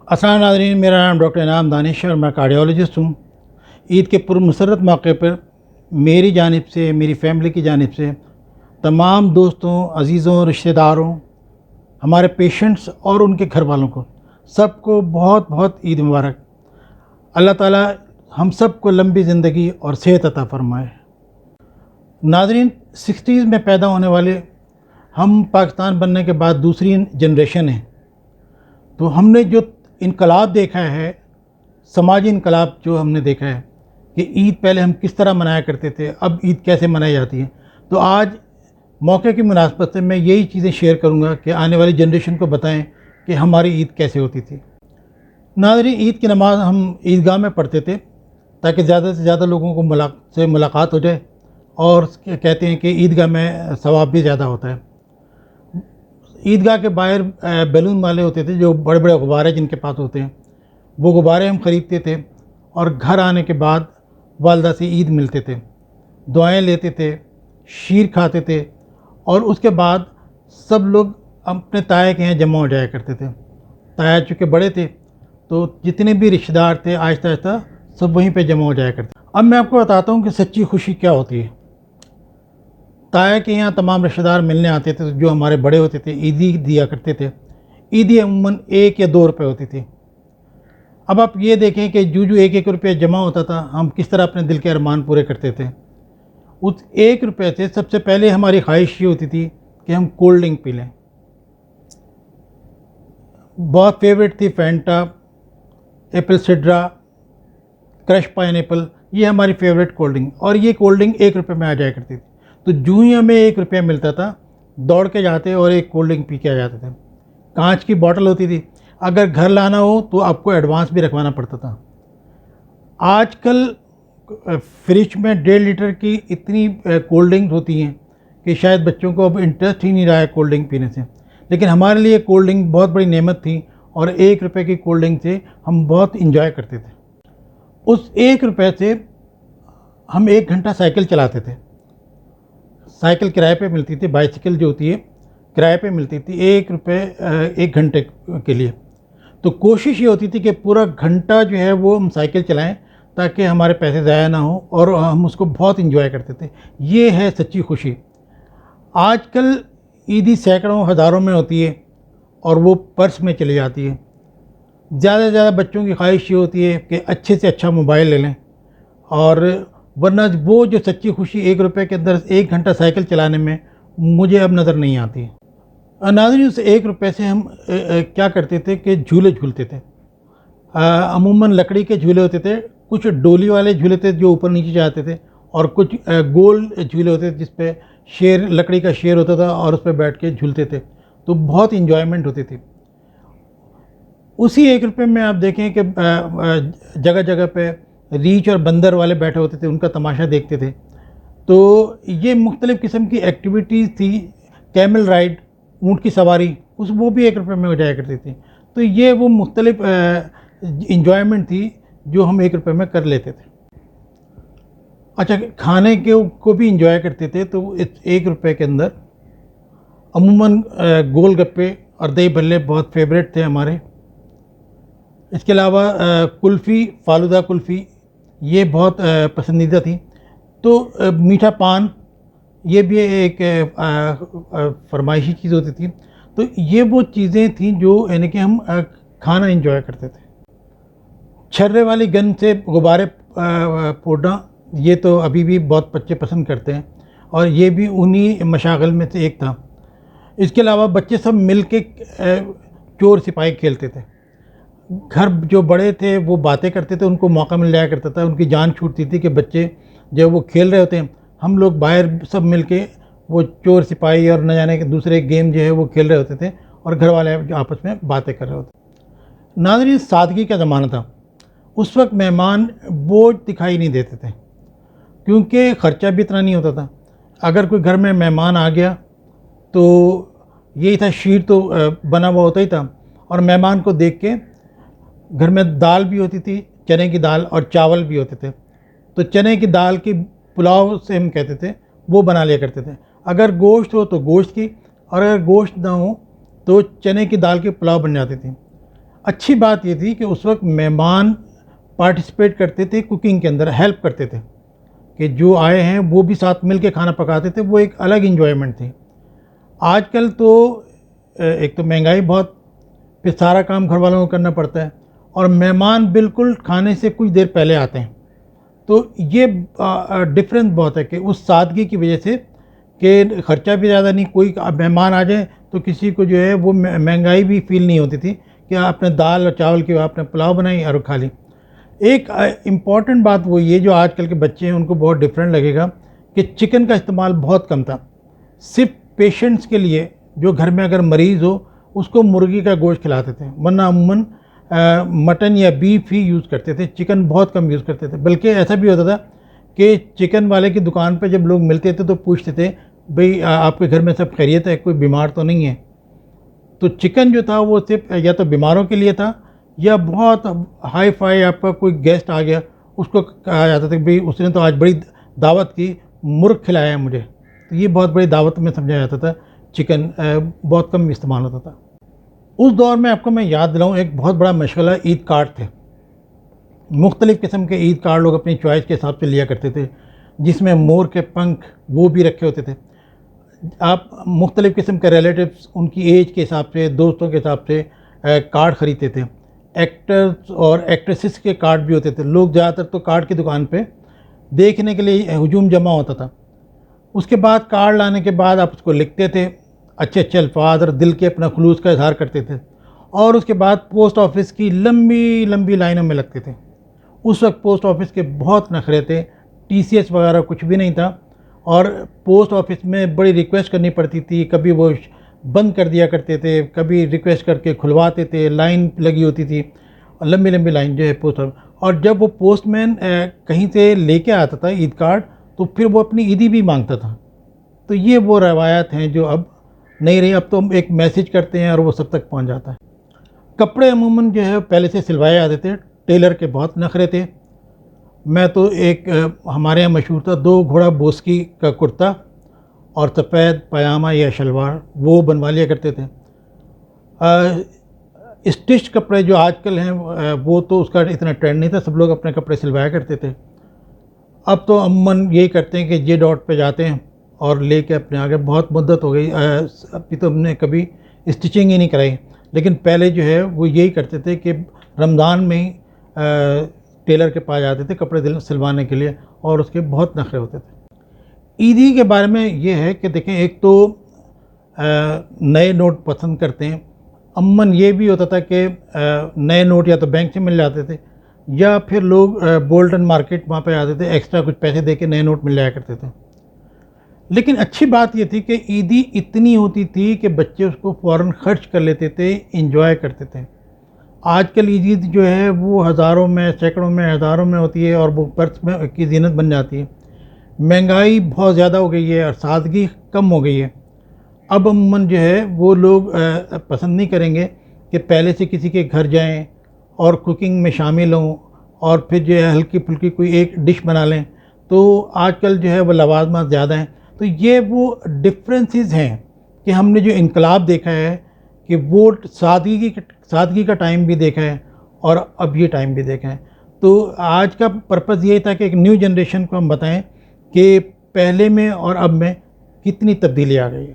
अस्सलाम नाज़रीन, मेरा नाम डॉक्टर इनाम दानिश है और मैं कार्डियोलॉजिस्ट हूँ। ईद के पुरमसरत मौके पर मेरी जानिब से, मेरी फैमिली की जानिब से तमाम दोस्तों, अज़ीज़ों, रिश्तेदारों, हमारे पेशेंट्स और उनके घर वालों को सबको बहुत बहुत ईद मुबारक। अल्लाह ताला हम सब को लंबी ज़िंदगी और सेहत अता फ़रमाए। नाज़रीन, 60s में पैदा होने वाले हम पाकिस्तान बनने के बाद दूसरी जनरेशन है, तो हमने जो इनकलाब देखा है, समाजी इनकलाब जो हमने देखा है कि ईद पहले हम किस तरह मनाया करते थे, अब ईद कैसे मनाई जाती है। तो आज मौके की मुनासबत से मैं यही चीज़ें शेयर करूंगा कि आने वाली जनरेशन को बताएं कि हमारी ईद कैसे होती थी। नाज़रीन, ईद की नमाज़ हम ईदगाह में पढ़ते थे ताकि ज़्यादा से ज़्यादा लोगों को मुलाकात हो जाए, और कहते हैं कि ईदगाह में सवाब भी ज़्यादा होता है। ईदगाह के बाहर बैलून वाले होते थे, जो बड़े बड़े गुब्बारे जिनके पास होते हैं, वो गुब्बारे हम ख़रीदते थे और घर आने के बाद वालदा से ईद मिलते थे, दुआएं लेते थे, शीर खाते थे, और उसके बाद सब लोग अपने ताया के यहाँ जमा हो जाया करते थे। ताया चूँकि बड़े थे तो जितने भी रिश्तेदार थे आहिस्ता आहिस्ता सब वहीं पे जमा हो जाया करते। अब मैं आपको बताता हूँ कि सच्ची खुशी क्या होती है। ताया के यहाँ तमाम रिश्तेदार मिलने आते थे, जो हमारे बड़े होते थे ईदी दिया करते थे। ईदी अमूमन 1 या 2 रुपये होती थी। अब आप ये देखें कि जो 1-1 रुपये जमा होता था, हम किस तरह अपने दिल के अरमान पूरे करते थे। उस 1 रुपये से सबसे पहले हमारी ख्वाहिश ये होती थी कि हम कोल्ड ड्रिंक पी लें। बहुत फेवरेट थी Fanta, Apple Sidra, crush pineapple, ये हमारी फेवरेट कोल्ड ड्रिंक, और ये कोल्ड ड्रिंक 1 रुपये में आ जाया करती थी। तो जो ही हमें 1 रुपया मिलता था, दौड़ के जाते और एक कोल्ड ड्रिंक पी के आ जाते थे। कांच की बोतल होती थी, अगर घर लाना हो तो आपको एडवांस भी रखवाना पड़ता था। आजकल फ्रिज में 1.5 लीटर की इतनी कोल्ड ड्रिंक होती हैं कि शायद बच्चों को अब इंटरेस्ट ही नहीं रहा है कोल्ड ड्रिंक पीने से, लेकिन हमारे लिए कोल्ड ड्रिंक बहुत बड़ी नेमत थी, और 1 रुपये की कोल्ड ड्रिंक से हम बहुत इंजॉय करते थे। उस 1 रुपये से हम 1 घंटा साइकिल चलाते थे। साइकिल किराए पे मिलती थी, बाइसिकल जो होती है किराए पे मिलती थी, 1 रुपये 1 घंटे के लिए। तो कोशिश ये होती थी कि पूरा घंटा जो है वो हम साइकिल चलाएं ताकि हमारे पैसे ज़ाया ना हो, और हम उसको बहुत इंजॉय करते थे। ये है सच्ची खुशी। आजकल ईदी सैकड़ों हज़ारों में होती है और वो पर्स में चली जाती है। ज़्यादा से ज़्यादा बच्चों की ख्वाहिश ये होती है कि अच्छे से अच्छा मोबाइल ले लें, और वरना वो जो सच्ची खुशी 1 रुपये के अंदर 1 घंटा साइकिल चलाने में मुझे अब नज़र नहीं आती। नाज़रीन, उस 1 रुपये से हम क्या करते थे कि झूले झूलते थे। अमूमन लकड़ी के झूले होते थे, कुछ डोली वाले झूले थे जो ऊपर नीचे जाते थे, और कुछ गोल झूले होते थे जिस पे शेर, लकड़ी का शेर होता था और उस पर बैठ के झूलते थे। तो बहुत इंजॉयमेंट होती थी। उसी 1 रुपये में आप देखें कि जगह जगह पे रीछ और बंदर वाले बैठे होते थे, उनका तमाशा देखते थे। तो ये मुख्तलिफ़ किस्म की एक्टिविटीज़ थी। कैमल राइड, ऊँट की सवारी, वो भी 1 रुपये में हो जाया करती थी। तो ये वो मुख्तलिफ़ इंजॉयमेंट थी जो हम 1 रुपये में कर लेते थे। अच्छा, खाने के को भी इंजॉय करते थे। तो इस 1 रुपये के अंदर अमूमन गोल गप्पे और दही भल्ले बहुत फेवरेट थे हमारे। इसके अलावा कुल्फ़ी, फालूदा कुल्फ़ी, ये बहुत पसंदीदा थी। तो मीठा पान, ये भी एक फरमाइशी चीज़ होती थी। तो ये वो चीज़ें थीं जो यानी कि हम खाना इंजॉय करते थे। छर्रे वाली गन से गुब्बारे फोड़ना, ये तो अभी भी बहुत बच्चे पसंद करते हैं, और ये भी उन्हीं मशागल में से एक था। इसके अलावा बच्चे सब मिल के चोर सिपाही खेलते थे। घर जो बड़े थे वो बातें करते थे, उनको मौका मिल जाया करता था, उनकी जान छूटती थी कि बच्चे जब वो खेल रहे होते हैं, हम लोग बाहर सब मिलके वो चोर सिपाही और न जाने के दूसरे गेम जो है वो खेल रहे होते थे, और घर वाले आपस में बातें कर रहे होते। नाज़रीन, सादगी का ज़माना था। उस वक्त मेहमान बोझ दिखाई नहीं देते थे, क्योंकि ख़र्चा भी इतना नहीं होता था। अगर कोई घर में मेहमान आ गया तो यही था, शीर तो बना हुआ होता ही था, और मेहमान को देख के घर में दाल भी होती थी, चने की दाल, और चावल भी होते थे। तो चने की दाल की पुलाव से हम कहते थे, वो बना लिया करते थे। अगर गोश्त हो तो गोश्त की, और अगर गोश्त ना हो तो चने की दाल की पुलाव बन जाती थी। اچھی بات یہ تھی کہ اس وقت مہمان پارٹیسپیٹ کرتے تھے کوکنگ کے اندر، ہیلپ کرتے تھے، کہ جو آئے ہیں وہ بھی ساتھ مل کے کھانا پکاتے تھے، وہ ایک الگ انجوائمنٹ تھی۔ آج کل تو ایک تو مہنگائی بہت، پھر سارا کام گھر والوں کو کرنا پڑتا ہے، اور مہمان بالکل کھانے سے کچھ دیر پہلے آتے ہیں، تو یہ ڈفرینس بہت ہے کہ اس سادگی کی وجہ سے کہ خرچہ بھی زیادہ نہیں، کوئی مہمان آ جائے تو کسی کو جو ہے وہ مہنگائی بھی فیل نہیں ہوتی تھی کہ آپ نے دال اور چاول کی آپ نے پلاؤ بنائی اور کھا لی۔ ایک امپورٹنٹ بات وہ یہ جو آج کل کے بچے ہیں ان کو بہت ڈفرینٹ لگے گا کہ چکن کا استعمال بہت کم تھا، صرف پیشنٹس کے لیے جو گھر میں اگر مریض ہو اس کو مرغی کا گوشت کھلاتے تھے، ورنہ عموماً مٹن یا بیف ہی یوز کرتے تھے، چکن بہت کم یوز کرتے تھے۔ بلکہ ایسا بھی ہوتا تھا کہ چکن والے کی دکان پہ جب لوگ ملتے تھے تو پوچھتے تھے بھئی آپ کے گھر میں سب خیریت ہے، کوئی بیمار تو نہیں ہے؟ تو چکن جو تھا وہ صرف یا تو بیماروں کے لیے تھا، یا بہت ہائی فائی آپ کا کوئی گیسٹ آ گیا اس کو کہا جاتا تھا کہ بھئی اس نے تو آج بڑی دعوت کی، مرغ کھلایا ہے مجھے، تو یہ بہت بڑی دعوت میں سمجھا جاتا تھا۔ چکن بہت کم استعمال ہوتا تھا اس دور میں۔ آپ کو میں یاد دلاؤں، ایک بہت بڑا مشغلہ عید کارڈ تھے، مختلف قسم کے عید کارڈ لوگ اپنی چوائس کے حساب سے لیا کرتے تھے، جس میں مور کے پنکھ وہ بھی رکھے ہوتے تھے۔ آپ مختلف قسم کے ریلیٹیوز ان کی ایج کے حساب سے، دوستوں کے حساب سے کارڈ خریدتے تھے۔ ایکٹرز اور ایکٹریسز کے کارڈ بھی ہوتے تھے، لوگ زیادہ تر تو کارڈ کی دکان پہ دیکھنے کے لیے ہجوم جمع ہوتا تھا۔ اس کے بعد کارڈ لانے کے بعد آپ اس کو لکھتے تھے، اچھے اچھے الفاظ اور دل کے اپنا خلوص کا اظہار کرتے تھے، اور اس کے بعد پوسٹ آفس کی لمبی لمبی لائنوں میں لگتے تھے۔ اس وقت پوسٹ آفس کے بہت نخرے تھے، ٹی سی ایس وغیرہ کچھ بھی نہیں تھا، اور پوسٹ آفس میں بڑی ریکویسٹ کرنی پڑتی تھی، کبھی وہ بند کر دیا کرتے تھے، کبھی ریکویسٹ کر کے کھلواتے تھے، لائن لگی ہوتی تھی، لمبی لمبی لائن جو ہے پوسٹ آفس۔ اور جب وہ پوسٹ مین کہیں سے لے کے آتا تھا عید کارڈ تو پھر وہ اپنی عیدی بھی مانگتا تھا۔ تو یہ وہ روایات ہیں جو اب نہیں رہی، اب تو ہم ایک میسج کرتے ہیں اور وہ سب تک پہنچ جاتا ہے۔ کپڑے عموماً جو ہے پہلے سے سلوائے آتے تھے، ٹیلر کے بہت نخرے تھے۔ میں تو ایک ہمارے یہاں مشہور تھا 2 گھوڑا بوسکی کا کرتا اور سفید پاجامہ یا شلوار، وہ بنوا لیا کرتے تھے۔ اسٹچ کپڑے جو آج کل ہیں وہ تو اس کا اتنا ٹرینڈ نہیں تھا، سب لوگ اپنے کپڑے سلوایا کرتے تھے۔ اب تو عموماً یہی کرتے ہیں کہ جے ڈاٹ پہ جاتے ہیں اور لے کے اپنے آگے، بہت مدت ہو گئی ابھی تو ہم نے کبھی اسٹچنگ ہی نہیں کرائی، لیکن پہلے جو ہے وہ یہی کرتے تھے کہ رمضان میں ہی ٹیلر کے پاس جاتے تھے کپڑے سلوانے کے لیے، اور اس کے بہت نخرے ہوتے تھے۔ عیدی کے بارے میں یہ ہے کہ دیکھیں، ایک تو نئے نوٹ پسند کرتے ہیں، عموماً یہ بھی ہوتا تھا کہ نئے نوٹ یا تو بینک سے مل جاتے تھے، یا پھر لوگ بولٹن مارکیٹ وہاں پہ آتے تھے، ایکسٹرا کچھ پیسے دے کے نئے نوٹ مل جایا کرتے تھے۔ لیکن اچھی بات یہ تھی کہ عیدی اتنی ہوتی تھی کہ بچے اس کو فوراً خرچ کر لیتے تھے، انجوائے کرتے تھے۔ آج کل عید جو ہے وہ ہزاروں میں، سینکڑوں میں، ہزاروں میں ہوتی ہے، اور وہ پرس میں کی زینت بن جاتی ہے۔ مہنگائی بہت زیادہ ہو گئی ہے اور سادگی کم ہو گئی ہے۔ اب عموماً جو ہے وہ لوگ پسند نہیں کریں گے کہ پہلے سے کسی کے گھر جائیں اور کوکنگ میں شامل ہوں، اور پھر جو ہے ہلکی پھلکی کوئی ایک ڈش بنا لیں۔ تو آج کل جو ہے وہ لوازمات زیادہ ہیں، تو یہ وہ ڈفرینسز ہیں کہ ہم نے جو انقلاب دیکھا ہے کہ وہ سادگی کا ٹائم بھی دیکھا ہے، اور اب یہ ٹائم بھی دیکھا ہے۔ تو آج کا پرپس یہ تھا کہ ایک نیو جنریشن کو ہم بتائیں کہ پہلے میں اور اب میں کتنی تبدیلی آ گئی ہے۔